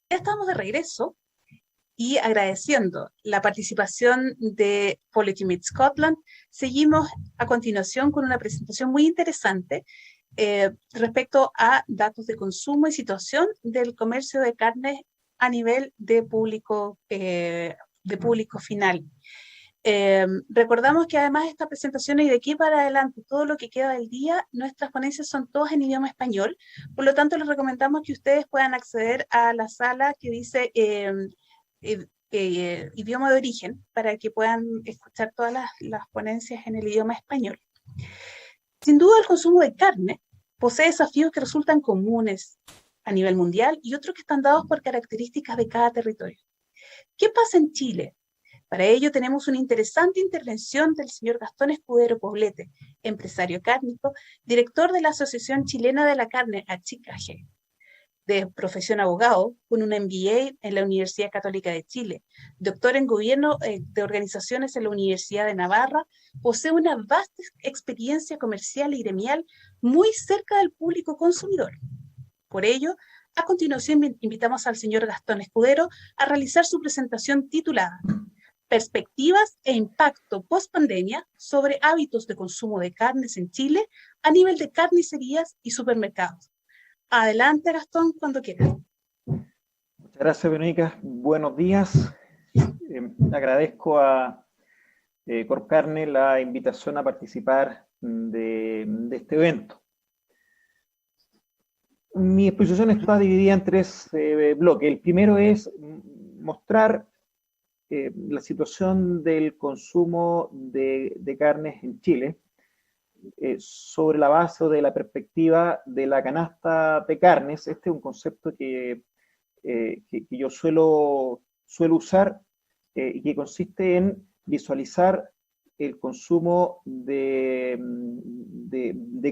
Ya estamos de regreso y agradeciendo la participación de Policy Meet Scotland, seguimos a continuación con una presentación muy interesante respecto a datos de consumo y situación del comercio de carne a nivel de público final. Recordamos que además esta presentación y de aquí para adelante, todo lo que queda del día, nuestras ponencias son todas en idioma español, por lo tanto les recomendamos que ustedes puedan acceder a la sala que dice idioma de origen para que puedan escuchar todas las ponencias en el idioma español. Sin duda el consumo de carne posee desafíos que resultan comunes a nivel mundial y otros que están dados por características de cada territorio. ¿Qué pasa en Chile? Para ello tenemos una interesante intervención del señor Gastón Escudero Poblete, empresario cárnico, director de la Asociación Chilena de la Carne, ACHICAGE, de profesión abogado, con un MBA en la Universidad Católica de Chile, doctor en gobierno de organizaciones en la Universidad de Navarra, posee una vasta experiencia comercial y gremial muy cerca del público consumidor. Por ello, a continuación invitamos al señor Gastón Escudero a realizar su presentación titulada Perspectivas e impacto post-pandemia sobre hábitos de consumo de carnes en Chile a nivel de carnicerías y supermercados. Adelante, Gastón, cuando quieras. Muchas gracias, Verónica. Buenos días. Agradezco a Corp Carne la invitación a participar de este evento. Mi exposición está dividida en tres bloques. El primero es mostrar la situación del consumo de carnes en Chile sobre la base o de la perspectiva de la canasta de carnes. Este es un concepto que yo suelo usar y que consiste en visualizar el consumo de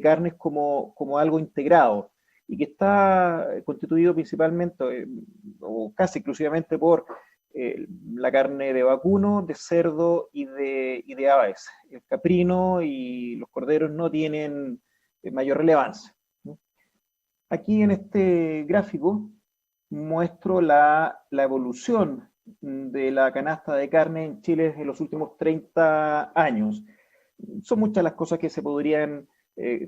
carnes como algo integrado y que está constituido principalmente o casi exclusivamente por la carne de vacuno, de cerdo y de aves. El caprino y los corderos no tienen mayor relevancia. Aquí en este gráfico muestro la evolución de la canasta de carne en Chile en los últimos 30 años. Son muchas las cosas que se podrían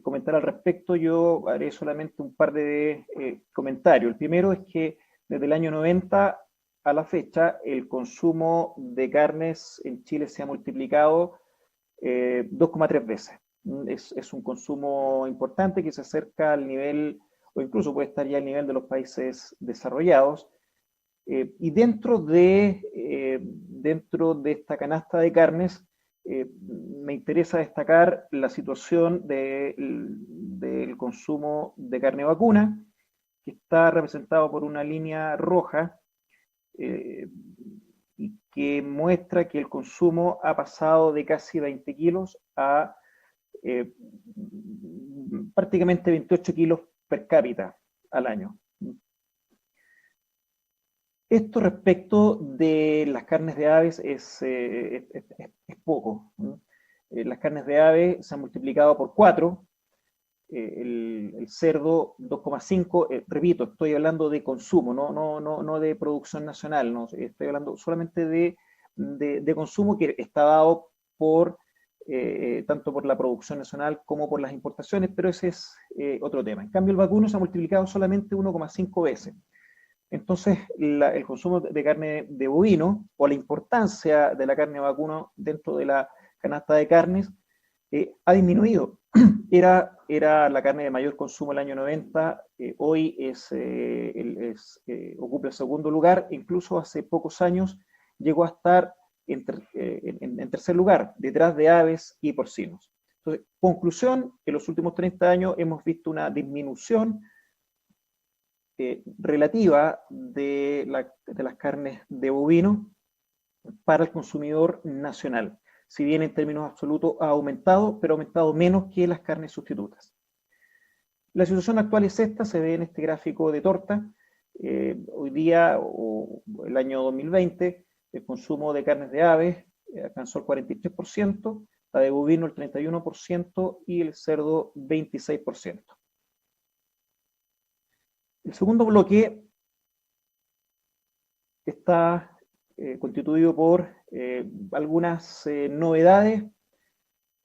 comentar al respecto. Yo haré solamente un par de comentarios. El primero es que desde el año 90 a la fecha el consumo de carnes en Chile se ha multiplicado 2,3 veces. Es un consumo importante que se acerca al nivel, o incluso puede estar ya al nivel de los países desarrollados. Y dentro de esta canasta de carnes, me interesa destacar la situación del consumo de carne vacuna, que está representado por una línea roja, y que muestra que el consumo ha pasado de casi 20 kilos a prácticamente 28 kilos per cápita al año. Esto respecto de las carnes de aves es poco. Las carnes de ave se han multiplicado por 4, el cerdo 2,5, repito, estoy hablando de consumo, no de producción nacional, no, estoy hablando solamente de consumo que está dado por tanto por la producción nacional como por las importaciones, pero ese es otro tema. En cambio, el vacuno se ha multiplicado solamente 1,5 veces. Entonces, el consumo de carne de bovino o la importancia de la carne de vacuno dentro de la canasta de carnes ha disminuido. Era la carne de mayor consumo el año 90, hoy ocupa el segundo lugar, incluso hace pocos años llegó a estar en tercer lugar, detrás de aves y porcinos. Entonces, conclusión, en los últimos 30 años hemos visto una disminución relativa de las carnes de bovino para el consumidor nacional. Si bien en términos absolutos ha aumentado, pero ha aumentado menos que las carnes sustitutas. La situación actual es esta, se ve en este gráfico de torta. Hoy día, o el año 2020, el consumo de carnes de aves alcanzó el 43%, la de bovino el 31% y el cerdo 26%. El segundo bloque está constituido por algunas novedades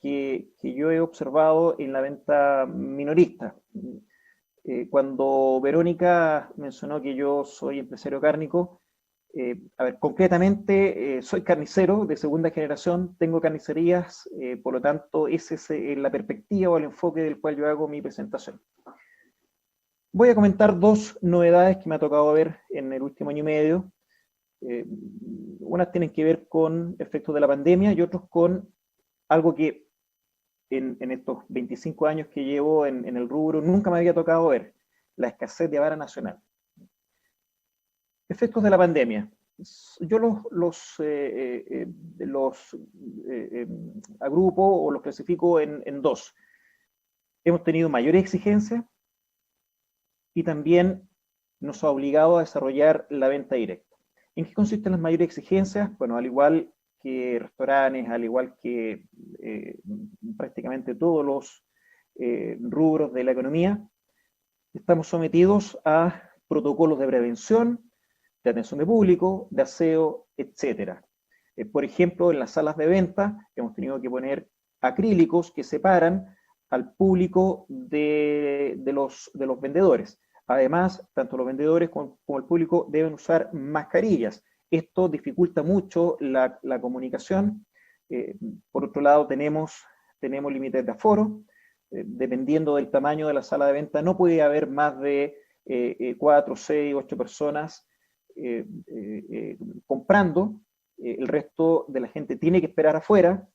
que yo he observado en la venta minorista. Cuando Verónica mencionó que yo soy empresario cárnico, a ver, concretamente soy carnicero de segunda generación, tengo carnicerías, por lo tanto esa es la perspectiva o el enfoque del cual yo hago mi presentación. Voy a comentar dos novedades que me ha tocado ver en el último año y medio. Unas tienen que ver con efectos de la pandemia y otros con algo que en estos 25 años que llevo en el rubro nunca me había tocado ver: la escasez de vara nacional. Efectos de la pandemia. Yo los agrupo o los clasifico en dos. Hemos tenido mayores exigencias y también nos ha obligado a desarrollar la venta directa. ¿En qué consisten las mayores exigencias? Bueno, al igual que restaurantes, al igual que prácticamente todos los rubros de la economía, estamos sometidos a protocolos de prevención, de atención de público, de aseo, etc. Por ejemplo, en las salas de venta hemos tenido que poner acrílicos que separan al público de los vendedores. Además, tanto los vendedores como el público deben usar mascarillas. Esto dificulta mucho la comunicación. Por otro lado, tenemos límites de aforo. Dependiendo del tamaño de la sala de venta, no puede haber más de 4, 6, 8 personas comprando. El resto de la gente tiene que esperar afuera,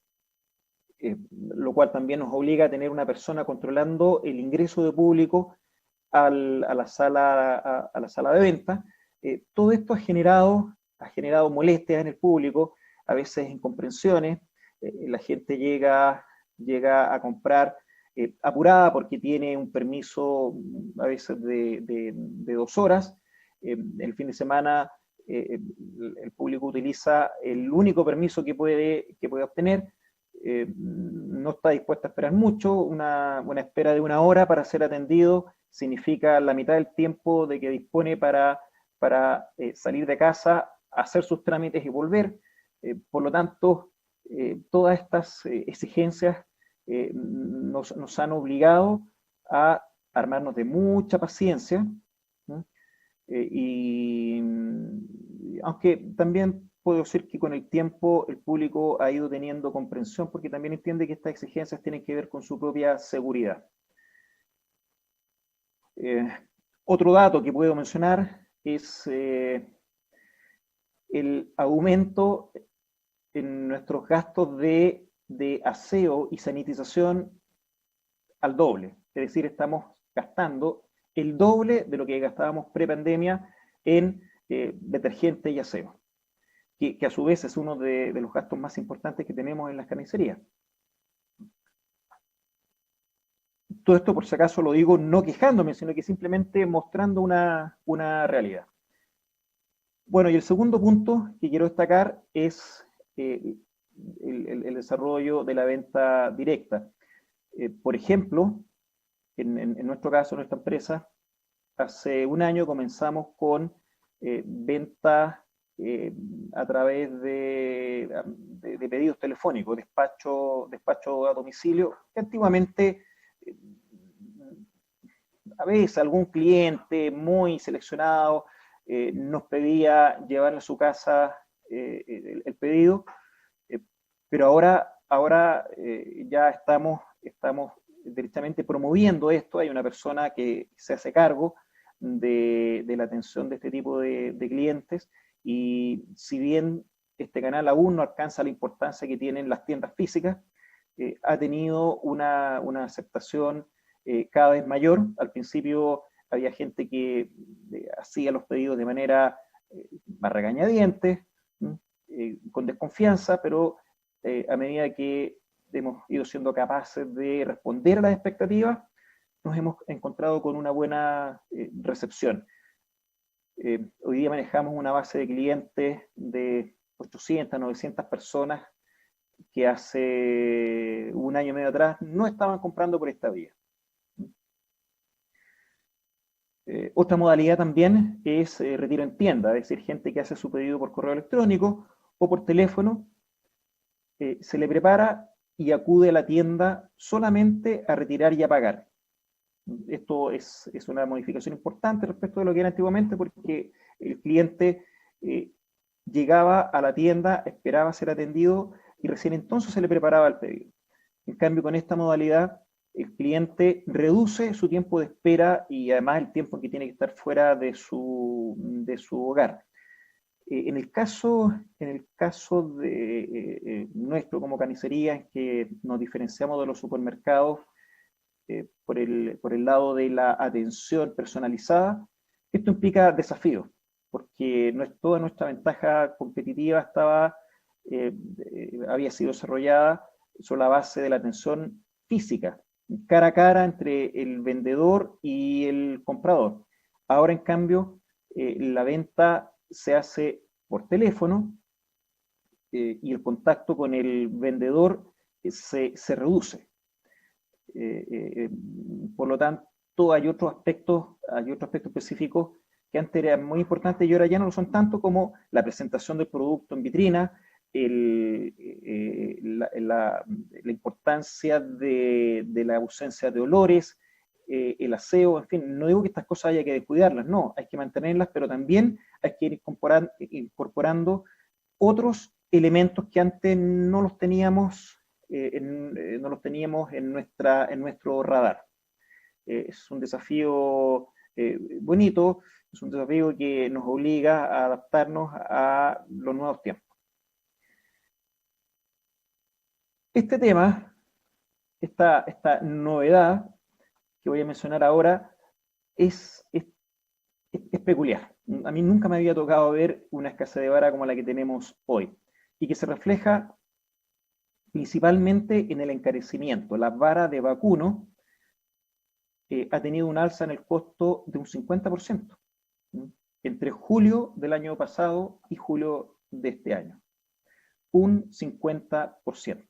lo cual también nos obliga a tener una persona controlando el ingreso de público a la sala de venta. Todo esto ha generado molestias en el público, a veces incomprensiones. La gente llega a comprar apurada porque tiene un permiso a veces de 2 horas. El fin de semana el público utiliza el único permiso que puede obtener. No está dispuesto a esperar mucho. Una espera de 1 hora para ser atendido significa la mitad del tiempo de que dispone para salir de casa, hacer sus trámites y volver. Por lo tanto, todas estas exigencias nos han obligado a armarnos de mucha paciencia, ¿no? Y aunque también puedo decir que con el tiempo el público ha ido teniendo comprensión, porque también entiende que estas exigencias tienen que ver con su propia seguridad. Otro dato que puedo mencionar es el aumento en nuestros gastos de aseo y sanitización al doble. Es decir, estamos gastando el doble de lo que gastábamos pre-pandemia en detergente y aseo, que a su vez es uno de los gastos más importantes que tenemos en las carnicerías. Todo esto, por si acaso, lo digo no quejándome, sino que simplemente mostrando una realidad. Bueno, y el segundo punto que quiero destacar es el desarrollo de la venta directa. Por ejemplo, en nuestro caso, en nuestra empresa, hace 1 año comenzamos con venta a través de pedidos telefónicos, despacho a domicilio, que antiguamente a veces algún cliente muy seleccionado nos pedía llevarle a su casa el pedido, pero ahora ya estamos directamente promoviendo esto. Hay una persona que se hace cargo de la atención de este tipo de clientes, y si bien este canal aún no alcanza la importancia que tienen las tiendas físicas, ha tenido una aceptación cada vez mayor. Al principio había gente que hacía los pedidos de manera más regañadientes, con desconfianza, pero a medida que hemos ido siendo capaces de responder a las expectativas, nos hemos encontrado con una buena recepción. Hoy día manejamos una base de clientes de 800, 900 personas que hace 1 año y medio atrás no estaban comprando por esta vía. Otra modalidad también es retiro en tienda, es decir, gente que hace su pedido por correo electrónico o por teléfono, se le prepara y acude a la tienda solamente a retirar y a pagar. Esto es una modificación importante respecto de lo que era antiguamente, porque el cliente llegaba a la tienda, esperaba ser atendido y recién entonces se le preparaba el pedido. En cambio, con esta modalidad, el cliente reduce su tiempo de espera y además el tiempo que tiene que estar fuera de su hogar. En el caso de nuestro como carnicería, en que nos diferenciamos de los supermercados por el lado de la atención personalizada, esto implica desafíos, porque toda nuestra ventaja competitiva había sido desarrollada sobre la base de la atención física, cara a cara entre el vendedor y el comprador. Ahora, en cambio, la venta se hace por teléfono y el contacto con el vendedor se reduce. Por lo tanto, hay otros aspectos específicos que antes eran muy importantes y ahora ya no lo son tanto, como la presentación del producto en vitrina, la importancia de la ausencia de olores, el aseo, en fin, no digo que estas cosas haya que descuidarlas, no, hay que mantenerlas, pero también hay que ir incorporando otros elementos que antes no los teníamos, en nuestro radar. Es un desafío bonito, es un desafío que nos obliga a adaptarnos a los nuevos tiempos. Este tema, esta novedad que voy a mencionar ahora, es peculiar. A mí nunca me había tocado ver una escasez de vara como la que tenemos hoy, y que se refleja principalmente en el encarecimiento. La vara de vacuno ha tenido un alza en el costo de un 50%, entre julio del año pasado y julio de este año. Un 50%.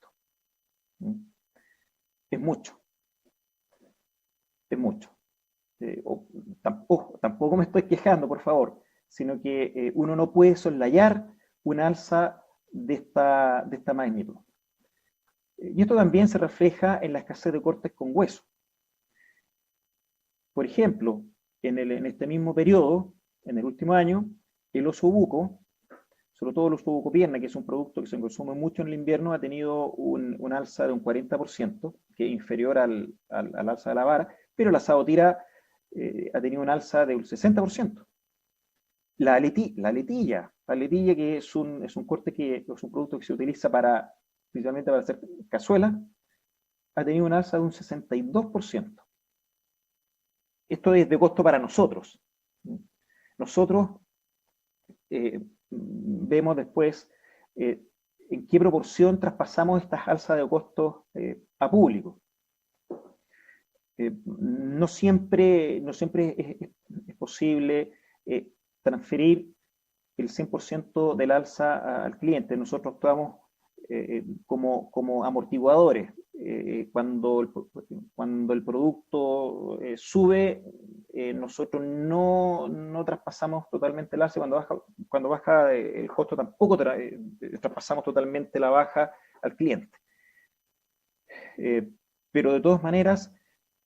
Es mucho. Es mucho. Tampoco me estoy quejando, por favor, sino que uno no puede soslayar un alza de esta magnitud. Y esto también se refleja en la escasez de cortes con hueso. Por ejemplo, en este mismo periodo, en el último año, el oso buco, sobre todo el oso buco pierna, que es un producto que se consume mucho en el invierno, ha tenido un alza de un 40%, que es inferior al alza de la vara, pero el asado tira ha tenido un alza de un 60%. La letilla, que es un corte que es un producto que se utiliza principalmente para hacer cazuela, ha tenido un alza de un 62%. Esto es de costo para nosotros. Nosotros vemos después en qué proporción traspasamos estas alzas de costos a público. No siempre es posible transferir el 100% del alza al cliente. Nosotros actuamos como amortiguadores. Cuando el producto sube, nosotros no traspasamos totalmente el alza. Cuando baja el costo, tampoco traspasamos totalmente la baja al cliente. Pero de todas maneras,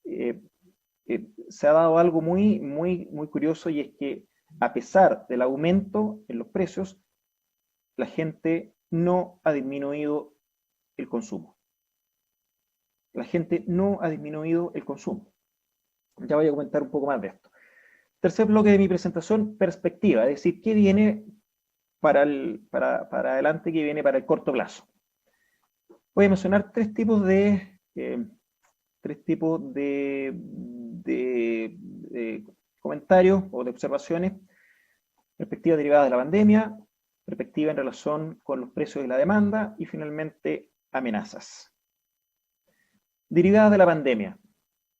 se ha dado algo muy, muy, muy curioso, y es que a pesar del aumento en los precios, la gente no ha disminuido el consumo. La gente no ha disminuido el consumo. Ya voy a comentar un poco más de esto. Tercer bloque de mi presentación, perspectiva, es decir, qué viene para adelante, qué viene para el corto plazo. Voy a mencionar tres tipos de comentarios o de observaciones: perspectiva derivada de la pandemia, perspectiva en relación con los precios y la demanda, y finalmente amenazas. Derivadas de la pandemia.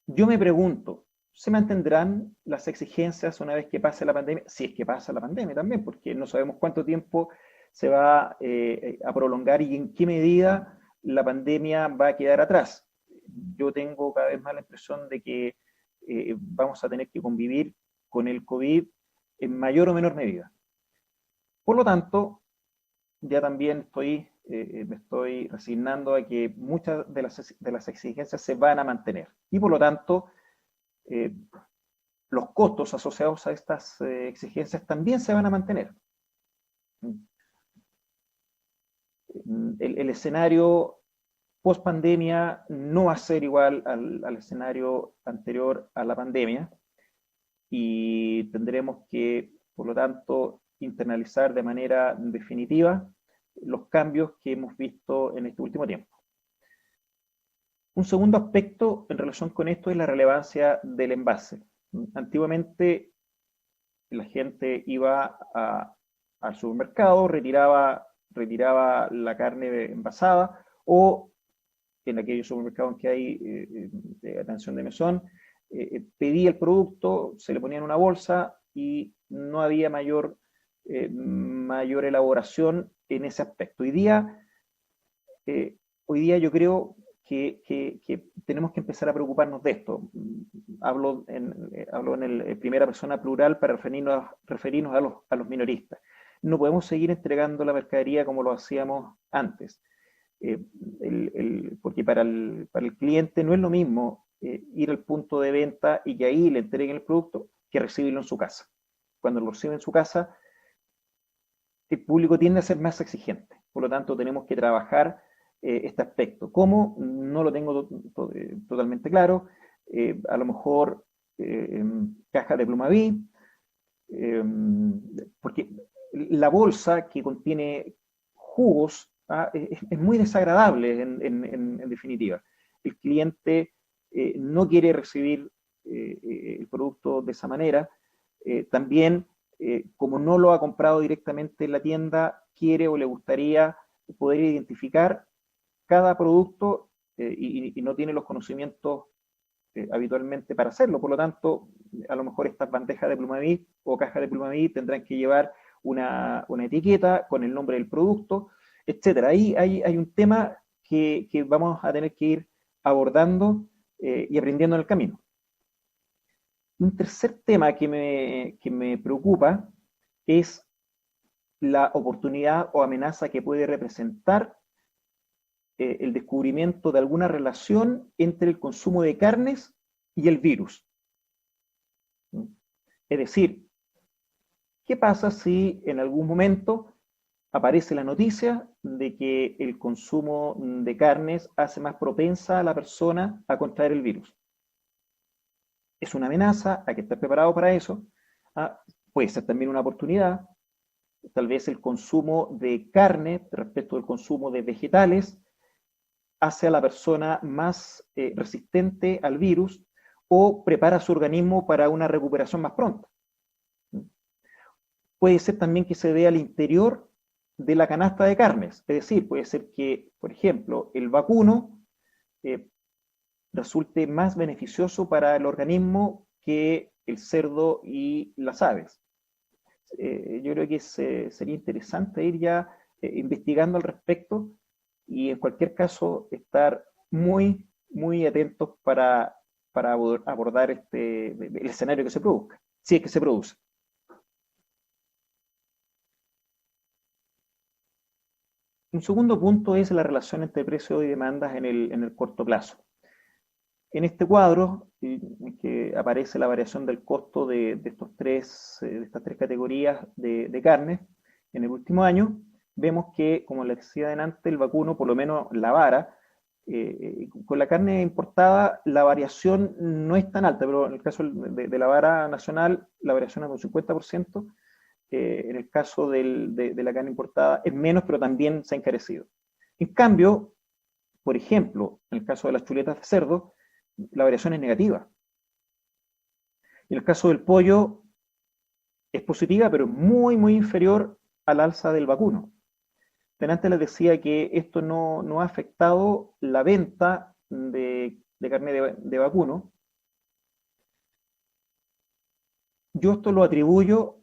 Yo me pregunto, ¿se mantendrán las exigencias una vez que pase la pandemia? Si es que pasa la pandemia también, porque no sabemos cuánto tiempo se va a prolongar y en qué medida la pandemia va a quedar atrás. Yo tengo cada vez más la impresión de que vamos a tener que convivir con el COVID en mayor o menor medida. Por lo tanto, ya también me estoy resignando a que muchas de las exigencias se van a mantener. Y por lo tanto, los costos asociados a estas exigencias también se van a mantener. El escenario post pandemia no va a ser igual al escenario anterior a la pandemia y tendremos que, por lo tanto, internalizar de manera definitiva los cambios que hemos visto en este último tiempo. Un segundo aspecto en relación con esto es la relevancia del envase. Antiguamente la gente iba al supermercado, retiraba la carne envasada, o en aquellos supermercados que hay de atención de mesón, pedía el producto, se le ponía en una bolsa y no había mayor elaboración en ese aspecto. Hoy día yo creo que tenemos que empezar a preocuparnos de esto. Hablo en primera persona plural para referirnos a los minoristas. No podemos seguir entregando la mercadería como lo hacíamos antes. Porque para el cliente no es lo mismo ir al punto de venta y que ahí le entreguen el producto que recibirlo en su casa. Cuando lo recibe en su casa, el público tiende a ser más exigente. Por lo tanto, tenemos que trabajar este aspecto. ¿Cómo? No lo tengo totalmente claro. A lo mejor cajas de Plumaví, porque la bolsa que contiene jugos es muy desagradable en definitiva. El cliente no quiere recibir el producto de esa manera. También, como no lo ha comprado directamente en la tienda, quiere o le gustaría poder identificar cada producto y no tiene los conocimientos habitualmente para hacerlo. Por lo tanto, a lo mejor estas bandejas de Plumaví o cajas de Plumaví tendrán que llevar una etiqueta con el nombre del producto, etcétera. Ahí hay un tema que vamos a tener que ir abordando y aprendiendo en el camino. Un tercer tema que me preocupa es la oportunidad o amenaza que puede representar el descubrimiento de alguna relación entre el consumo de carnes y el virus. Es decir, ¿qué pasa si en algún momento aparece la noticia de que el consumo de carnes hace más propensa a la persona a contraer el virus? Es una amenaza, hay que estar preparado para eso. Puede ser también una oportunidad. Tal vez el consumo de carne respecto al consumo de vegetales hace a la persona más resistente al virus o prepara su organismo para una recuperación más pronta. Puede ser también que se dé al interior de la canasta de carnes, es decir, puede ser que, por ejemplo, el vacuno resulte más beneficioso para el organismo que el cerdo y las aves. Yo creo que sería interesante ir ya investigando al respecto y en cualquier caso estar muy, muy atentos para abordar el escenario que se produzca, si es que se produce. Un segundo punto es la relación entre precios y demandas en el corto plazo. En este cuadro, que aparece la variación del costo de estas tres categorías de carne en el último año, vemos que, como les decía adelante, el vacuno, por lo menos la vara, con la carne importada la variación no es tan alta, pero en el caso de la vara nacional la variación es de un 50%, en el caso de la carne importada es menos, pero también se ha encarecido. En cambio, por ejemplo, en el caso de las chuletas de cerdo, la variación es negativa. En el caso del pollo es positiva, pero muy, muy inferior al alza del vacuno. Antes les decía que esto no ha afectado la venta de carne de vacuno. Yo esto lo atribuyo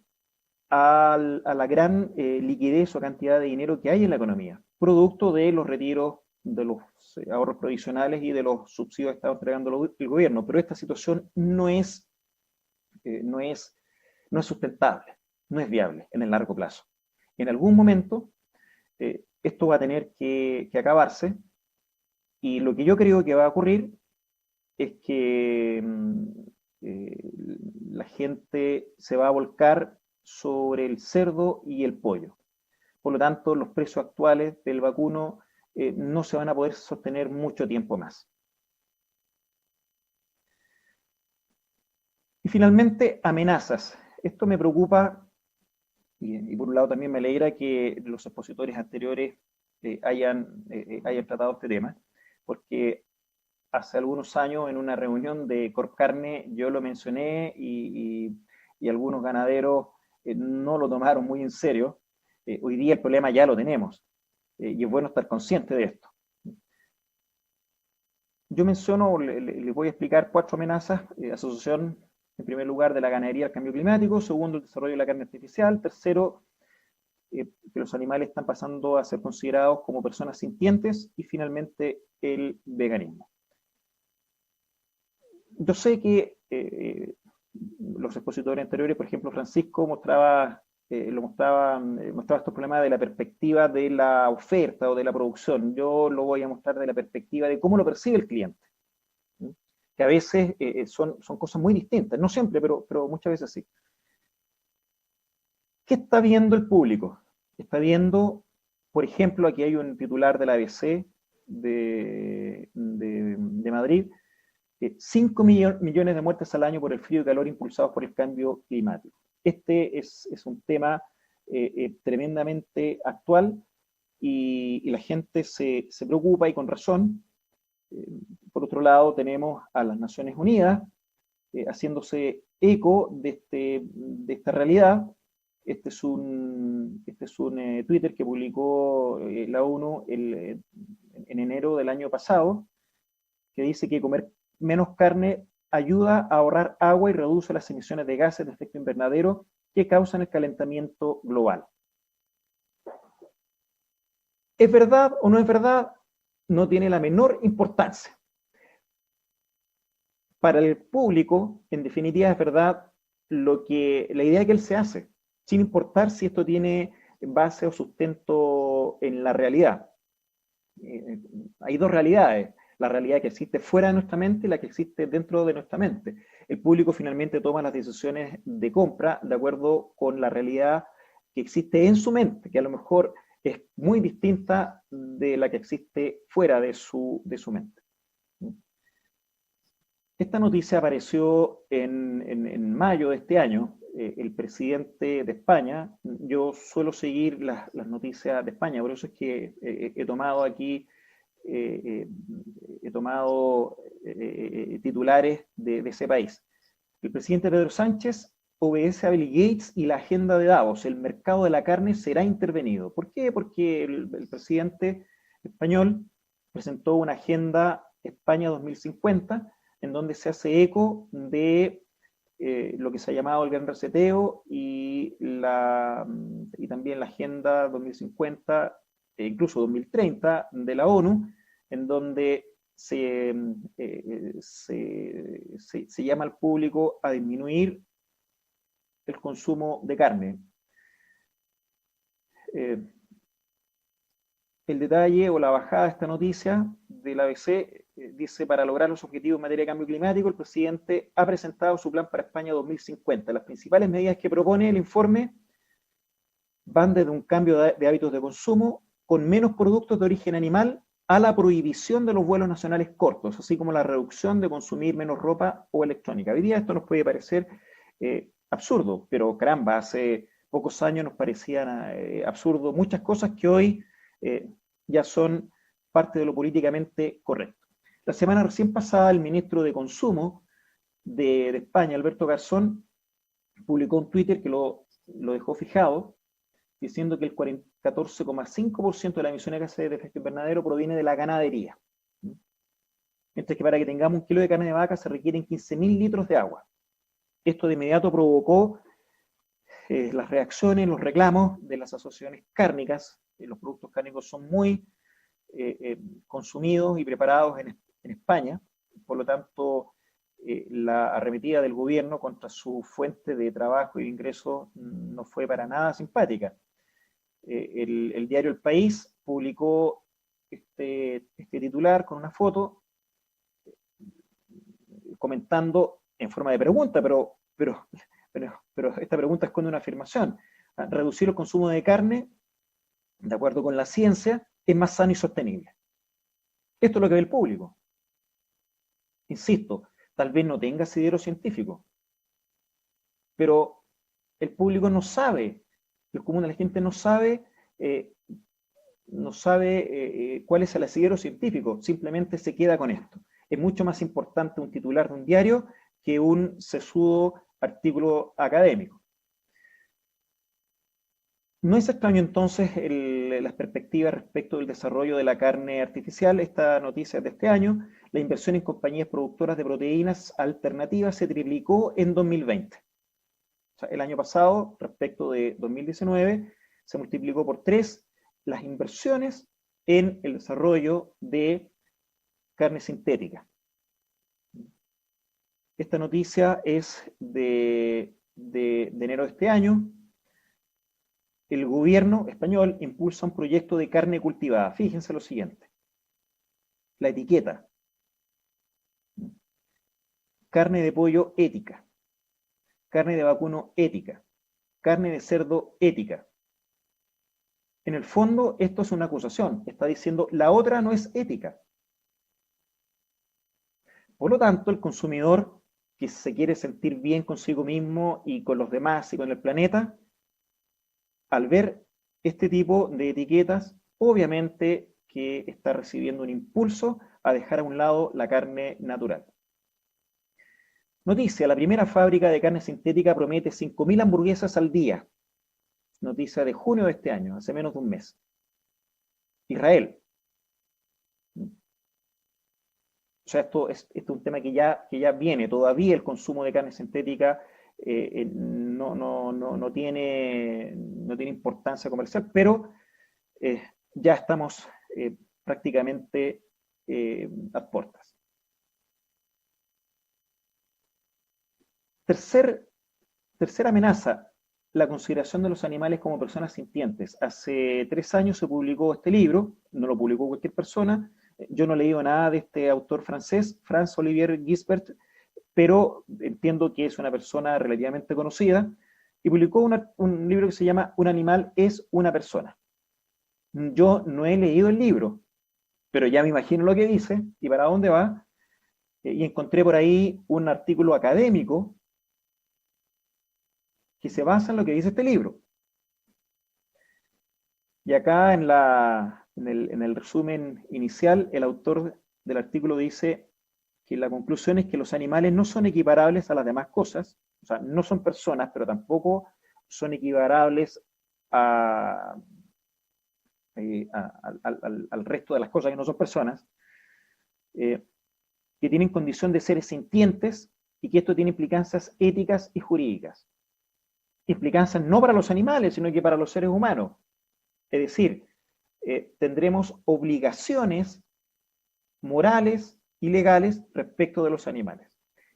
a la gran liquidez o cantidad de dinero que hay en la economía, producto de los retiros de los ahorros provisionales y de los subsidios que está entregando el gobierno. Pero esta situación no es no es sustentable, no es viable en el largo plazo. En algún momento esto va a tener que acabarse, y lo que yo creo que va a ocurrir es que la gente se va a volcar sobre el cerdo y el pollo. Por lo tanto, los precios actuales del vacuno no se van a poder sostener mucho tiempo más. Y finalmente, amenazas. Esto me preocupa, y por un lado también me alegra que los expositores anteriores hayan tratado este tema, porque hace algunos años en una reunión de Corpcarne yo lo mencioné, y algunos ganaderos no lo tomaron muy en serio. Hoy día el problema ya lo tenemos, y es bueno estar consciente de esto. Yo menciono, les voy a explicar 4 amenazas. Asociación, en primer lugar, de la ganadería al cambio climático. Segundo, el desarrollo de la carne artificial. Tercero, que los animales están pasando a ser considerados como personas sintientes. Y finalmente, el veganismo. Yo sé que los expositores anteriores, por ejemplo, Francisco mostraba estos problemas de la perspectiva de la oferta o de la producción. Yo lo voy a mostrar de la perspectiva de cómo lo percibe el cliente, ¿sí? Que a veces son cosas muy distintas, no siempre, pero muchas veces sí. ¿Qué está viendo el público? Está viendo, por ejemplo, aquí hay un titular de la ABC de Madrid: 5 millones de muertes al año por el frío y calor impulsados por el cambio climático. Este es un tema tremendamente actual, y la gente se preocupa, y con razón. Por otro lado, tenemos a las Naciones Unidas haciéndose eco de esta realidad. Este es un Twitter que publicó la ONU en enero del año pasado, que dice que comer menos carne ayuda a ahorrar agua y reduce las emisiones de gases de efecto invernadero que causan el calentamiento global. ¿Es verdad o no es verdad? No tiene la menor importancia. Para el público, en definitiva, es verdad la idea que él se hace, sin importar si esto tiene base o sustento en la realidad. Hay 2 realidades: la realidad que existe fuera de nuestra mente y la que existe dentro de nuestra mente. El público finalmente toma las decisiones de compra de acuerdo con la realidad que existe en su mente, que a lo mejor es muy distinta de la que existe fuera de su mente. Esta noticia apareció en mayo de este año. El presidente de España, yo suelo seguir las noticias de España, por eso es que he tomado aquí titulares de ese país. El presidente Pedro Sánchez obedece a Bill Gates y la agenda de Davos: el mercado de la carne será intervenido. ¿Por qué? Porque el presidente español presentó una agenda España 2050, en donde se hace eco de lo que se ha llamado el Gran Reseteo, y también la agenda 2050, incluso 2030 de la ONU, en donde se llama al público a disminuir el consumo de carne. El detalle o la bajada de esta noticia de la ABC dice: para lograr los objetivos en materia de cambio climático, el presidente ha presentado su plan para España 2050. Las principales medidas que propone el informe van desde un cambio de hábitos de consumo con menos productos de origen animal a la prohibición de los vuelos nacionales cortos, así como la reducción de consumir menos ropa o electrónica. Hoy día esto nos puede parecer absurdo, pero caramba, hace pocos años nos parecían absurdo muchas cosas que hoy ya son parte de lo políticamente correcto. La semana recién pasada, el ministro de Consumo de España, Alberto Garzón, publicó un Twitter que lo dejó fijado, diciendo que el 14,5% de la emisión de gases de efecto invernadero proviene de la ganadería. Mientras que para que tengamos 1 kilo de carne de vaca se requieren 15.000 litros de agua. Esto de inmediato provocó las reacciones, los reclamos de las asociaciones cárnicas. Los productos cárnicos son muy consumidos y preparados en España. Por lo tanto, la arremetida del gobierno contra su fuente de trabajo y de ingresos no fue para nada simpática. El diario El País publicó este titular con una foto comentando en forma de pregunta, pero esta pregunta esconde una afirmación. Reducir el consumo de carne, de acuerdo con la ciencia, es más sano y sostenible. Esto es lo que ve el público. Insisto, tal vez no tenga asidero científico, pero el público no sabe, el común de la gente no sabe cuál es el asidero científico, simplemente se queda con esto. Es mucho más importante un titular de un diario que un sesudo artículo académico. No es extraño entonces las perspectivas respecto del desarrollo de la carne artificial. Esta noticia es de este año. La inversión en compañías productoras de proteínas alternativas se triplicó en 2020. O sea, el año pasado, respecto de 2019, se multiplicó por 3 las inversiones en el desarrollo de carne sintética. Esta noticia es de enero de este año. El gobierno español impulsa un proyecto de carne cultivada. Fíjense lo siguiente. La etiqueta. Carne de pollo ética. Carne de vacuno ética. Carne de cerdo ética. En el fondo, esto es una acusación. Está diciendo, la otra no es ética. Por lo tanto, el consumidor que se quiere sentir bien consigo mismo y con los demás y con el planeta, al ver este tipo de etiquetas, obviamente que está recibiendo un impulso a dejar a un lado la carne natural. Noticia, la primera fábrica de carne sintética promete 5.000 hamburguesas al día. Noticia de junio de este año, hace menos de un mes. Israel. O sea, esto es un tema que ya viene. Todavía el consumo de carne sintética no tiene importancia comercial, pero ya estamos prácticamente a puertas. Tercera amenaza, la consideración de los animales como personas sintientes. Hace 3 años se publicó este libro, no lo publicó cualquier persona. Yo no he leído nada de este autor francés, Franz-Olivier Gisbert, pero entiendo que es una persona relativamente conocida, y publicó un libro que se llama Un animal es una persona. Yo no he leído el libro, pero ya me imagino lo que dice y para dónde va, y encontré por ahí un artículo académico que se basa en lo que dice este libro. Y acá en el resumen inicial, el autor del artículo dice que la conclusión es que los animales no son equiparables a las demás cosas, o sea, no son personas, pero tampoco son equiparables al resto de las cosas que no son personas, que tienen condición de seres sintientes y que esto tiene implicancias éticas y jurídicas. Implicancias no para los animales, sino que para los seres humanos. Es decir, tendremos obligaciones morales y legales respecto de los animales.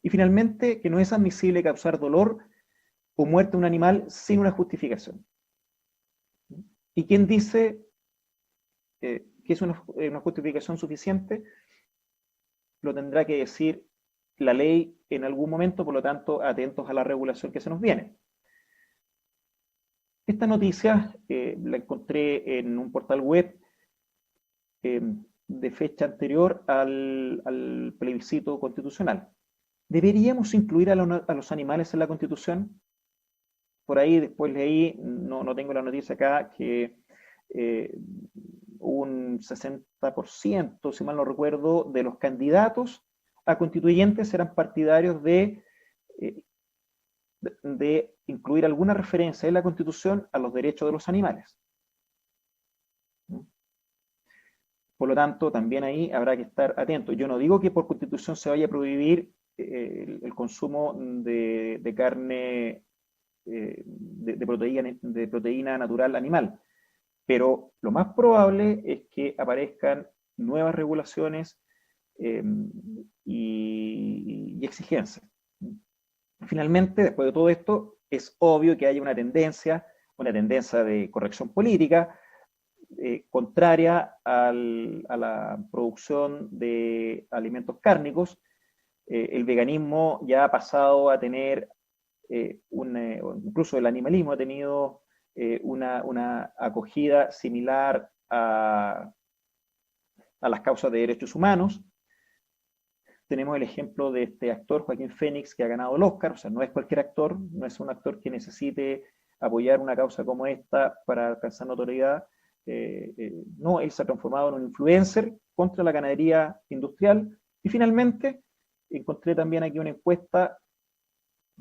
Y finalmente, que no es admisible causar dolor o muerte a un animal sin una justificación. ¿Y quién dice que es una justificación suficiente? Lo tendrá que decir la ley en algún momento, por lo tanto, atentos a la regulación que se nos viene. Esta noticia la encontré en un portal web de fecha anterior al plebiscito constitucional. ¿Deberíamos incluir a los animales en la Constitución? Por ahí después leí, no tengo la noticia acá, que un 60%, si mal no recuerdo, de los candidatos a constituyentes eran partidarios de incluir alguna referencia en la Constitución a los derechos de los animales. Por lo tanto, también ahí habrá que estar atento. Yo no digo que por Constitución se vaya a prohibir el consumo de carne, de proteína natural animal, pero lo más probable es que aparezcan nuevas regulaciones y exigencia. Finalmente, después de todo esto, es obvio que hay una tendencia de corrección política contraria a la producción de alimentos cárnicos. El veganismo ya ha pasado a tener, incluso el animalismo ha tenido una acogida similar a las causas de derechos humanos. Tenemos el ejemplo de este actor, Joaquín Phoenix, que ha ganado el Oscar. O sea, no es cualquier actor, no es un actor que necesite apoyar una causa como esta para alcanzar notoriedad. No, él se ha transformado en un influencer contra la ganadería industrial. Y finalmente, encontré también aquí una encuesta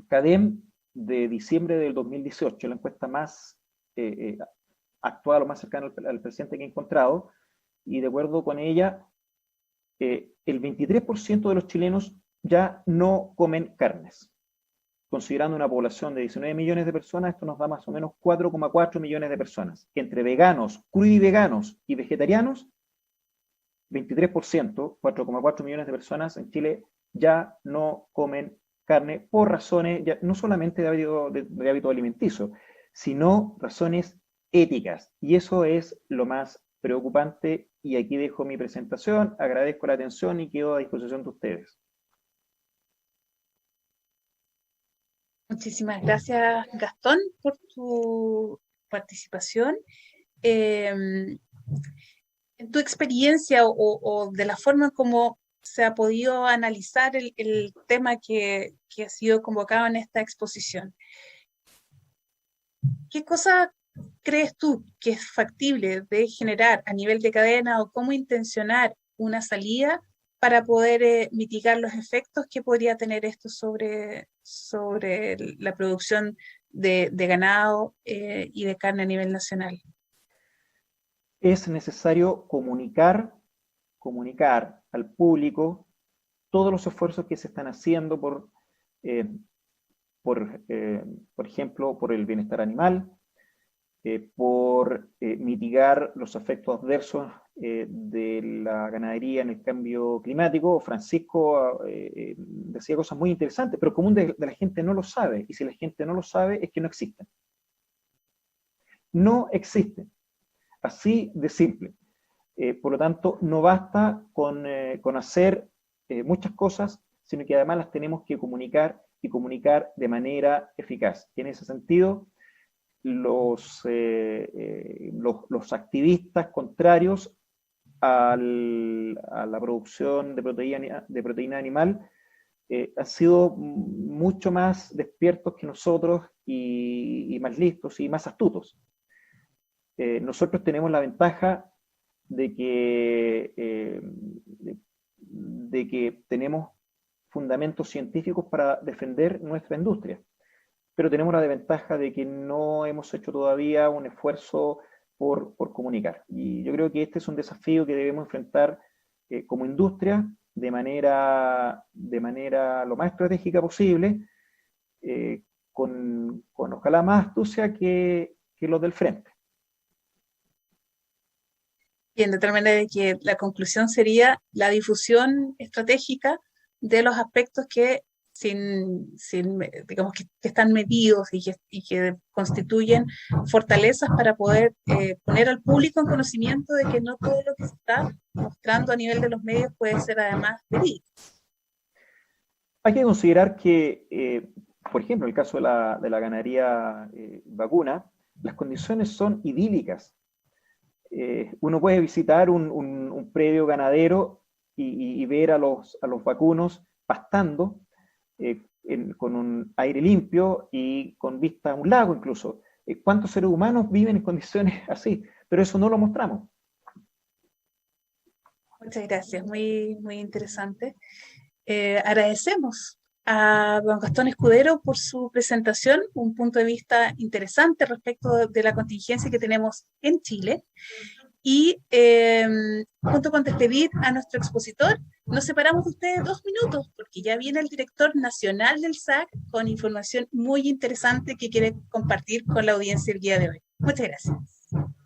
CADEM de diciembre del 2018, la encuesta más actual o más cercana al presidente que he encontrado, y de acuerdo con ella, el 23% de los chilenos ya no comen carnes. Considerando una población de 19 millones de personas, esto nos da más o menos 4,4 millones de personas. Entre veganos, crudiveganos y vegetarianos, 23%, 4,4 millones de personas en Chile ya no comen carne por razones, ya, no solamente de hábito alimenticio, sino razones éticas. Y eso es lo más preocupante. Y aquí dejo mi presentación, agradezco la atención y quedo a disposición de ustedes. Muchísimas gracias, Gastón, por tu participación. En tu experiencia o de la forma como se ha podido analizar el tema que ha sido convocado en esta exposición, ¿qué cosa crees tú que es factible de generar a nivel de cadena o cómo intencionar una salida para poder mitigar los efectos que podría tener esto sobre la producción de ganado y de carne a nivel nacional? Es necesario comunicar al público todos los esfuerzos que se están haciendo por ejemplo, por el bienestar animal, por mitigar los efectos adversos de la ganadería en el cambio climático. Francisco decía cosas muy interesantes, pero el común de la gente no lo sabe, y si la gente no lo sabe es que no existen. No existen. Así de simple. Por lo tanto, no basta con hacer muchas cosas, sino que además las tenemos que comunicar y comunicar de manera eficaz. Y en ese sentido, los activistas contrarios a la producción de proteína animal han sido mucho más despiertos que nosotros y más listos y más astutos. Nosotros tenemos la ventaja de que tenemos fundamentos científicos para defender nuestra industria, pero tenemos la desventaja de que no hemos hecho todavía un esfuerzo por comunicar. Y yo creo que este es un desafío que debemos enfrentar como industria de manera lo más estratégica posible, con ojalá más astucia que los del frente. Y en tal manera de que la conclusión sería la difusión estratégica de los aspectos que digamos que están medidos y que constituyen fortalezas para poder poner al público en conocimiento de que no todo lo que se está mostrando a nivel de los medios puede ser además verídico. Hay que considerar que, por ejemplo, en el caso de la ganadería vacuna, las condiciones son idílicas. Uno puede visitar un predio ganadero y ver a los vacunos pastando con un aire limpio y con vista a un lago incluso. ¿Cuántos seres humanos viven en condiciones así? Pero eso no lo mostramos. Muchas gracias, muy, muy interesante. Agradecemos a don Gastón Escudero por su presentación, un punto de vista interesante respecto de la contingencia que tenemos en Chile. Y junto con despedir a nuestro expositor, nos separamos de ustedes 2 minutos, porque ya viene el director nacional del SAC con información muy interesante que quiere compartir con la audiencia el día de hoy. Muchas gracias.